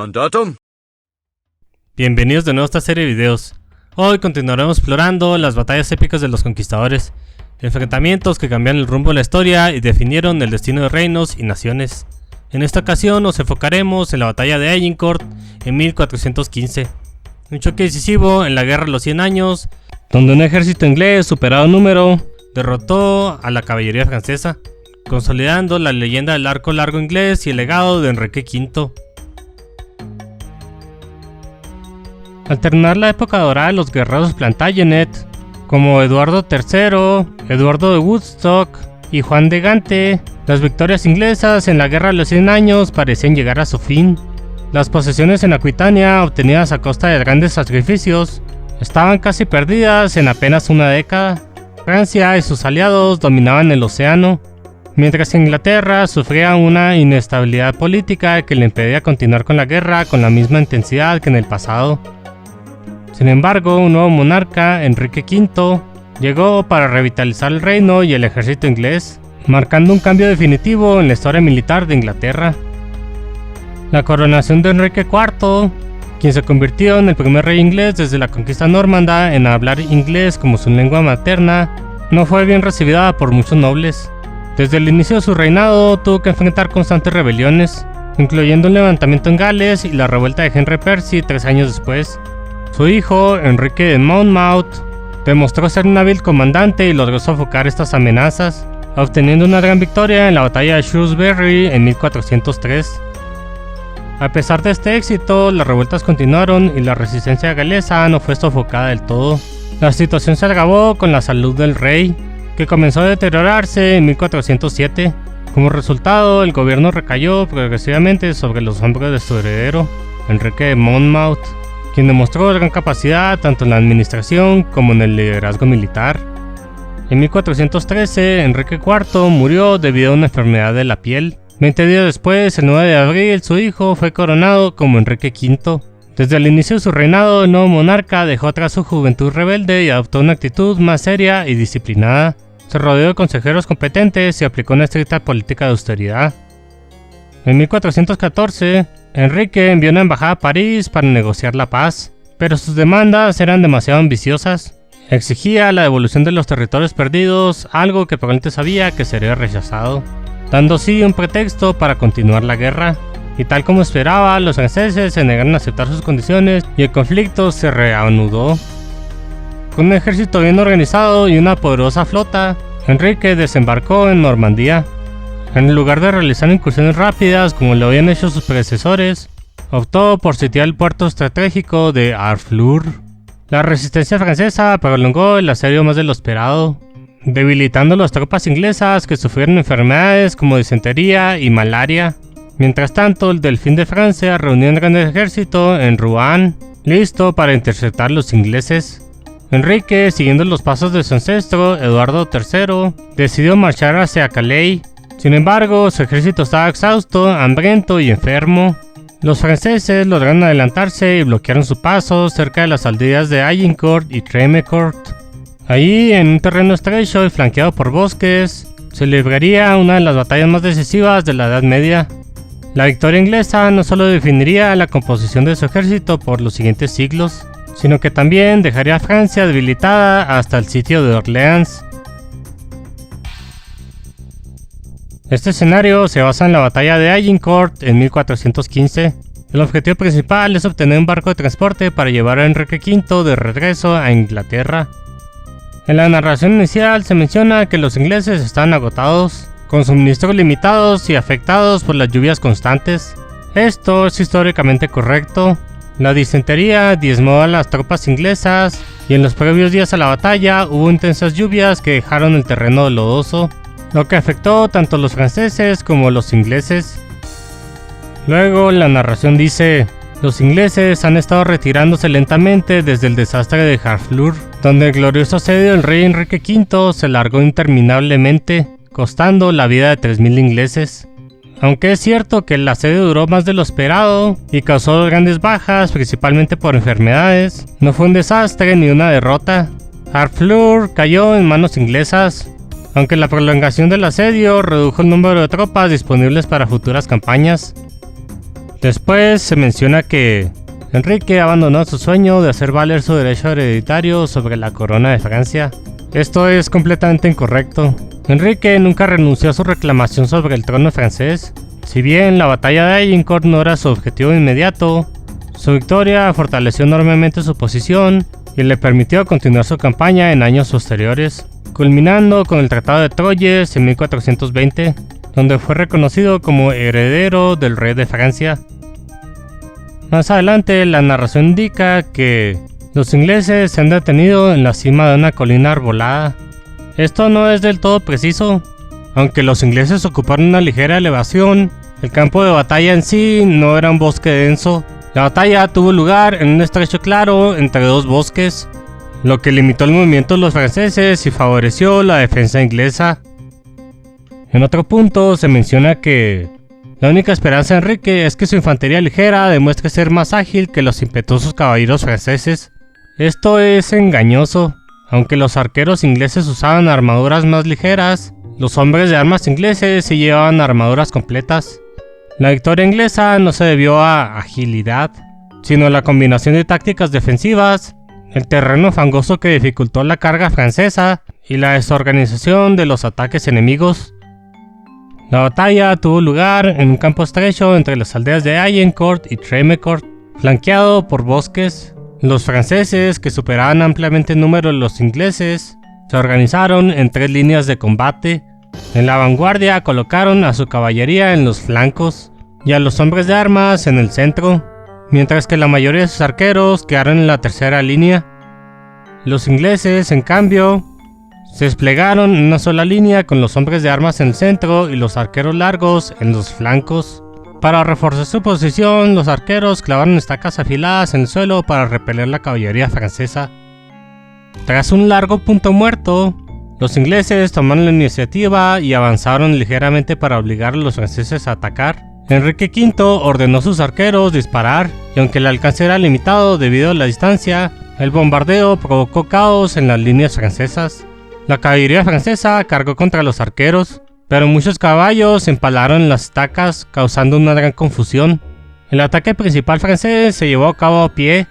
Mandatum. Bienvenidos de nuevo a esta serie de videos. Hoy continuaremos explorando las batallas épicas de los conquistadores, enfrentamientos que cambiaron el rumbo de la historia y definieron el destino de reinos y naciones. En esta ocasión nos enfocaremos en la batalla de Agincourt en 1415, un choque decisivo en la Guerra de los 100 años, donde un ejército inglés superado en número derrotó a la caballería francesa, consolidando la leyenda del arco largo inglés y el legado de Enrique V. Al terminar la época dorada de los guerreros Plantagenet, como Eduardo III, Eduardo de Woodstock y Juan de Gante, las victorias inglesas en la Guerra de los 100 años parecían llegar a su fin. Las posesiones en Aquitania, obtenidas a costa de grandes sacrificios, estaban casi perdidas en apenas una década. Francia y sus aliados dominaban el océano, mientras que Inglaterra sufría una inestabilidad política que le impedía continuar con la guerra con la misma intensidad que en el pasado. Sin embargo, un nuevo monarca, Enrique V, llegó para revitalizar el reino y el ejército inglés, marcando un cambio definitivo en la historia militar de Inglaterra. La coronación de Enrique IV, quien se convirtió en el primer rey inglés desde la conquista normanda en hablar inglés como su lengua materna, no fue bien recibida por muchos nobles. Desde el inicio de su reinado tuvo que enfrentar constantes rebeliones, incluyendo un levantamiento en Gales y la revuelta de Henry Percy 3 años después. Su hijo, Enrique de Monmouth, demostró ser un hábil comandante y logró sofocar estas amenazas, obteniendo una gran victoria en la batalla de Shrewsbury en 1403. A pesar de este éxito, las revueltas continuaron y la resistencia galesa no fue sofocada del todo. La situación se agravó con la salud del rey, que comenzó a deteriorarse en 1407. Como resultado, el gobierno recayó progresivamente sobre los hombros de su heredero, Enrique de Monmouth, quien demostró gran capacidad tanto en la administración como en el liderazgo militar. En 1413, Enrique IV murió debido a una enfermedad de la piel. 20 días después, el 9 de abril, su hijo fue coronado como Enrique V. Desde el inicio de su reinado, el nuevo monarca dejó atrás su juventud rebelde y adoptó una actitud más seria y disciplinada. Se rodeó de consejeros competentes y aplicó una estricta política de austeridad. En 1414, Enrique envió una embajada a París para negociar la paz, pero sus demandas eran demasiado ambiciosas. Exigía la devolución de los territorios perdidos, algo que probablemente sabía que sería rechazado, dando así un pretexto para continuar la guerra. Y tal como esperaba, los franceses se negaron a aceptar sus condiciones y el conflicto se reanudó. Con un ejército bien organizado y una poderosa flota, Enrique desembarcó en Normandía. En lugar de realizar incursiones rápidas como lo habían hecho sus predecesores, optó por sitiar el puerto estratégico de Harfleur. La resistencia francesa prolongó el asedio más de lo esperado, debilitando las tropas inglesas que sufrieron enfermedades como disentería y malaria. Mientras tanto, el Delfín de Francia reunió un gran ejército en Rouen, listo para interceptar a los ingleses. Enrique, siguiendo los pasos de su ancestro, Eduardo III, decidió marchar hacia Calais. Sin embargo, su ejército estaba exhausto, hambriento y enfermo. Los franceses lograron adelantarse y bloquearon su paso cerca de las aldeas de Agincourt y Tremecourt. Allí, en un terreno estrecho y flanqueado por bosques, se libraría una de las batallas más decisivas de la Edad Media. La victoria inglesa no solo definiría la composición de su ejército por los siguientes siglos, sino que también dejaría a Francia debilitada hasta el sitio de Orleans. Este escenario se basa en la batalla de Agincourt en 1415. El objetivo principal es obtener un barco de transporte para llevar a Enrique V de regreso a Inglaterra. En la narración inicial se menciona que los ingleses estaban agotados, con suministros limitados y afectados por las lluvias constantes. Esto es históricamente correcto. La disentería diezmó a las tropas inglesas y en los previos días a la batalla hubo intensas lluvias que dejaron el terreno lodoso, lo que afectó tanto a los franceses como a los ingleses. Luego la narración dice: los ingleses han estado retirándose lentamente desde el desastre de Harfleur, donde el glorioso asedio del rey Enrique V se alargó interminablemente, costando la vida de 3000 ingleses. Aunque es cierto que el asedio duró más de lo esperado y causó grandes bajas, principalmente por enfermedades, no fue un desastre ni una derrota. Harfleur cayó en manos inglesas, aunque la prolongación del asedio redujo el número de tropas disponibles para futuras campañas. Después se menciona que Enrique abandonó su sueño de hacer valer su derecho hereditario sobre la corona de Francia. Esto es completamente incorrecto. Enrique nunca renunció a su reclamación sobre el trono francés. Si bien la batalla de Agincourt no era su objetivo inmediato, su victoria fortaleció enormemente su posición y le permitió continuar su campaña en años posteriores, culminando con el Tratado de Troyes en 1420, donde fue reconocido como heredero del rey de Francia. Más adelante, la narración indica que los ingleses se han detenido en la cima de una colina arbolada. Esto no es del todo preciso. Aunque los ingleses ocuparon una ligera elevación, el campo de batalla en sí no era un bosque denso. La batalla tuvo lugar en un estrecho claro entre dos bosques, lo que limitó el movimiento de los franceses y favoreció la defensa inglesa. En otro punto se menciona que la única esperanza de Enrique es que su infantería ligera demuestre ser más ágil que los impetuosos caballeros franceses. Esto es engañoso. Aunque los arqueros ingleses usaban armaduras más ligeras, los hombres de armas ingleses sí llevaban armaduras completas. La victoria inglesa no se debió a agilidad, sino a la combinación de tácticas defensivas, el terreno fangoso que dificultó la carga francesa y la desorganización de los ataques enemigos. La batalla tuvo lugar en un campo estrecho entre las aldeas de Agincourt y Tremecourt, flanqueado por bosques. Los franceses, que superaban ampliamente el número de los ingleses, se organizaron en 3 líneas de combate. En la vanguardia colocaron a su caballería en los flancos y a los hombres de armas en el centro, mientras que la mayoría de sus arqueros quedaron en la tercera línea. Los ingleses, en cambio, se desplegaron en una sola línea con los hombres de armas en el centro y los arqueros largos en los flancos. Para reforzar su posición, los arqueros clavaron estacas afiladas en el suelo para repeler la caballería francesa. Tras un largo punto muerto, los ingleses tomaron la iniciativa y avanzaron ligeramente para obligar a los franceses a atacar. Enrique V ordenó a sus arqueros disparar, y aunque el alcance era limitado debido a la distancia, el bombardeo provocó caos en las líneas francesas. La caballería francesa cargó contra los arqueros, pero muchos caballos se empalaron en las estacas, causando una gran confusión. El ataque principal francés se llevó a cabo a pie,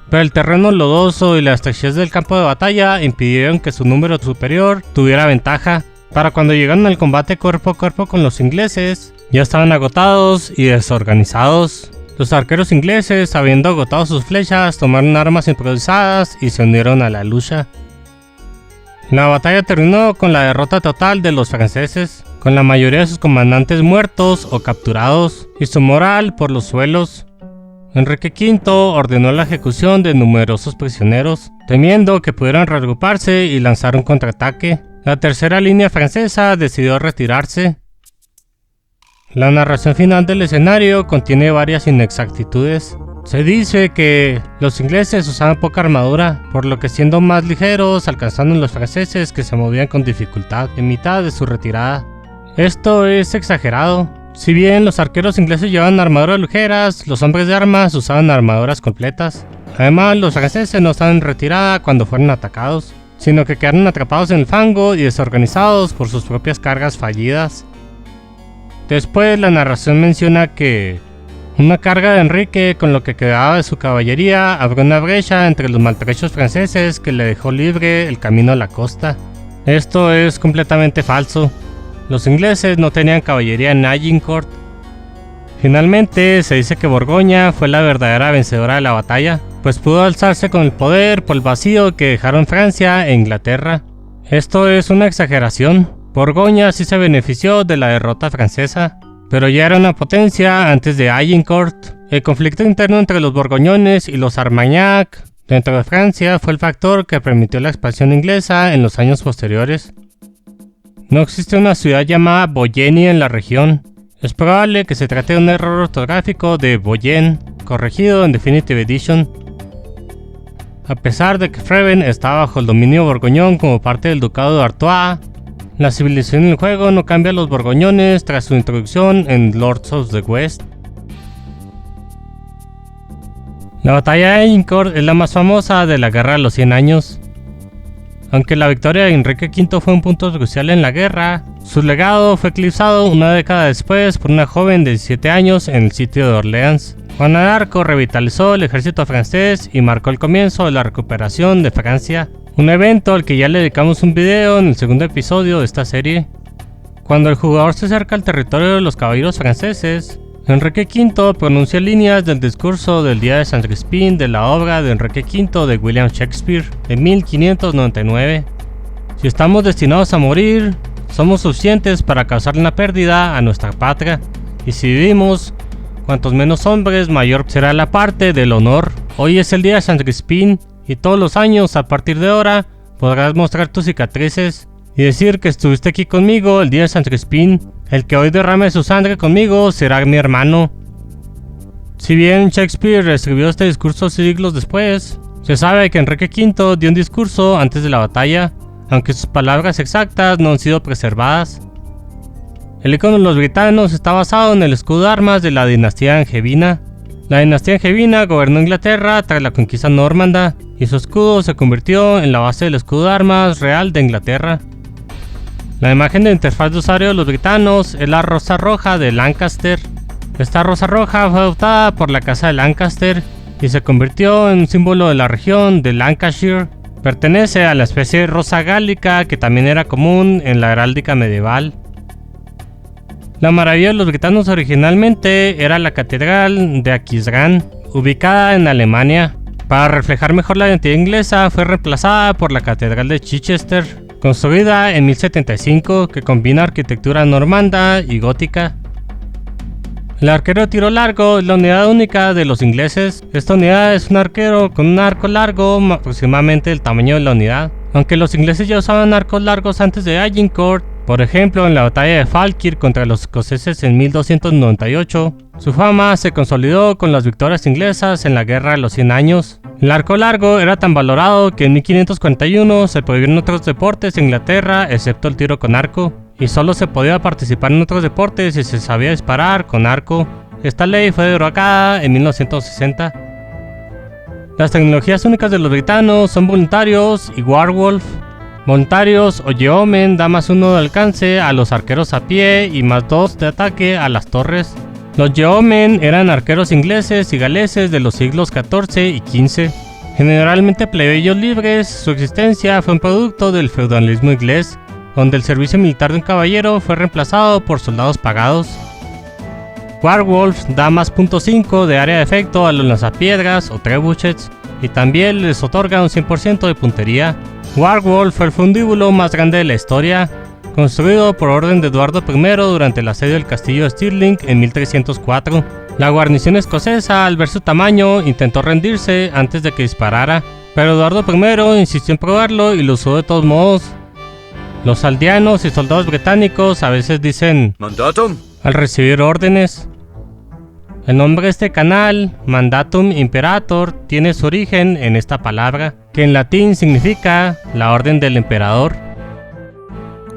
pero el terreno lodoso y la estrechez del campo de batalla impidieron que su número superior tuviera ventaja. Para cuando llegaron al combate cuerpo a cuerpo con los ingleses, ya estaban agotados y desorganizados. Los arqueros ingleses, habiendo agotado sus flechas, tomaron armas improvisadas y se unieron a la lucha. La batalla terminó con la derrota total de los franceses, con la mayoría de sus comandantes muertos o capturados, y su moral por los suelos. Enrique V ordenó la ejecución de numerosos prisioneros, temiendo que pudieran reagruparse y lanzar un contraataque. La tercera línea francesa decidió retirarse. La narración final del escenario contiene varias inexactitudes. Se dice que los ingleses usaban poca armadura, por lo que siendo más ligeros alcanzaron a los franceses que se movían con dificultad en mitad de su retirada. Esto es exagerado. Si bien los arqueros ingleses llevaban armaduras ligeras, los hombres de armas usaban armaduras completas. Además, los franceses no estaban en retirada cuando fueron atacados, sino que quedaron atrapados en el fango y desorganizados por sus propias cargas fallidas. Después, la narración menciona que una carga de Enrique con lo que quedaba de su caballería abrió una brecha entre los maltrechos franceses que le dejó libre el camino a la costa. Esto es completamente falso. Los ingleses no tenían caballería en Agincourt. Finalmente, se dice que Borgoña fue la verdadera vencedora de la batalla, pues pudo alzarse con el poder por el vacío que dejaron Francia e Inglaterra. Esto es una exageración. Borgoña sí se benefició de la derrota francesa, pero ya era una potencia antes de Agincourt. El conflicto interno entre los borgoñones y los Armagnac dentro de Francia fue el factor que permitió la expansión inglesa en los años posteriores. No existe una ciudad llamada Boyeni en la región. Es probable que se trate de un error ortográfico de Boyen, corregido en Definitive Edition. A pesar de que Freven estaba bajo el dominio borgoñón como parte del ducado de Artois, la civilización del juego no cambia a los borgoñones tras su introducción en Lords of the West. La batalla de Agincourt es la más famosa de la Guerra de los 100 Años. Aunque la victoria de Enrique V fue un punto crucial en la guerra, su legado fue eclipsado una década después por una joven de 17 años en el sitio de Orleans. Juana de Arco revitalizó el ejército francés y marcó el comienzo de la recuperación de Francia, un evento al que ya le dedicamos un video en el segundo episodio de esta serie. Cuando el jugador se acerca al territorio de los caballeros franceses, Enrique V pronuncia líneas del discurso del día de Saint-Crispin de la obra de Enrique V de William Shakespeare de 1599. Si estamos destinados a morir, somos suficientes para causar una pérdida a nuestra patria, y si vivimos, cuantos menos hombres, mayor será la parte del honor. Hoy es el día de Saint-Crispin, y todos los años a partir de ahora podrás mostrar tus cicatrices y decir que estuviste aquí conmigo el día de Saint-Crispin. El que hoy derrame su sangre conmigo será mi hermano. Si bien Shakespeare escribió este discurso siglos después, se sabe que Enrique V dio un discurso antes de la batalla, aunque sus palabras exactas no han sido preservadas. El icono de los britanos está basado en el escudo de armas de la dinastía angevina. La dinastía angevina gobernó Inglaterra tras la conquista normanda, y su escudo se convirtió en la base del escudo de armas real de Inglaterra. La imagen de interfaz de usuario de los britanos es la rosa roja de Lancaster. Esta rosa roja fue adoptada por la casa de Lancaster y se convirtió en un símbolo de la región de Lancashire. Pertenece a la especie rosa gálica que también era común en la heráldica medieval. La maravilla de los britanos originalmente era la catedral de Aquisgrán, ubicada en Alemania. Para reflejar mejor la identidad inglesa fue reemplazada por la catedral de Chichester, construida en 1075, que combina arquitectura normanda y gótica. El arquero de tiro largo es la unidad única de los ingleses. Esta unidad es un arquero con un arco largo aproximadamente del tamaño de la unidad. Aunque los ingleses ya usaban arcos largos antes de Agincourt, por ejemplo en la batalla de Falkirk contra los escoceses en 1298, su fama se consolidó con las victorias inglesas en la Guerra de los 100 años. El arco largo era tan valorado que en 1541 se prohibieron otros deportes en Inglaterra excepto el tiro con arco, y solo se podía participar en otros deportes si se sabía disparar con arco. Esta ley fue derogada en 1960. Las tecnologías únicas de los britanos son voluntarios y Warwolf. Voluntarios o Yeomen da +1 de alcance a los arqueros a pie y +2 de ataque a las torres. Los Yeomen eran arqueros ingleses y galeses de los siglos XIV y XV. Generalmente plebeyos libres, su existencia fue un producto del feudalismo inglés, donde el servicio militar de un caballero fue reemplazado por soldados pagados. Warwolf da +5 de área de efecto a los lanzapiedras o trebuchets, y también les otorga un 100% de puntería. Warwolf fue el fundíbulo más grande de la historia, construido por orden de Eduardo I durante el asedio del castillo de Stirling en 1304. La guarnición escocesa, al ver su tamaño, intentó rendirse antes de que disparara, pero Eduardo I insistió en probarlo y lo usó de todos modos. Los aldeanos y soldados británicos a veces dicen Mandatum al recibir órdenes. El nombre de este canal, Mandatum Imperator, tiene su origen en esta palabra, que en latín significa la orden del emperador.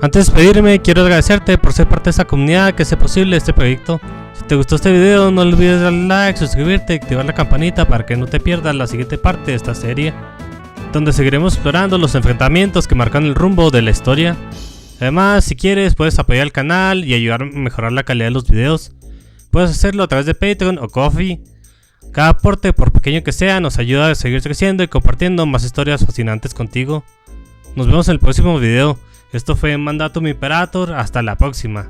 Antes de despedirme, quiero agradecerte por ser parte de esta comunidad que hace posible este proyecto. Si te gustó este video, no olvides darle like, suscribirte y activar la campanita para que no te pierdas la siguiente parte de esta serie, donde seguiremos explorando los enfrentamientos que marcan el rumbo de la historia. Además, si quieres, puedes apoyar el canal y ayudar a mejorar la calidad de los videos. Puedes hacerlo a través de Patreon o Ko-fi. Cada aporte, por pequeño que sea, nos ayuda a seguir creciendo y compartiendo más historias fascinantes contigo. Nos vemos en el próximo video. Esto fue Mandatum Imperator. Hasta la próxima.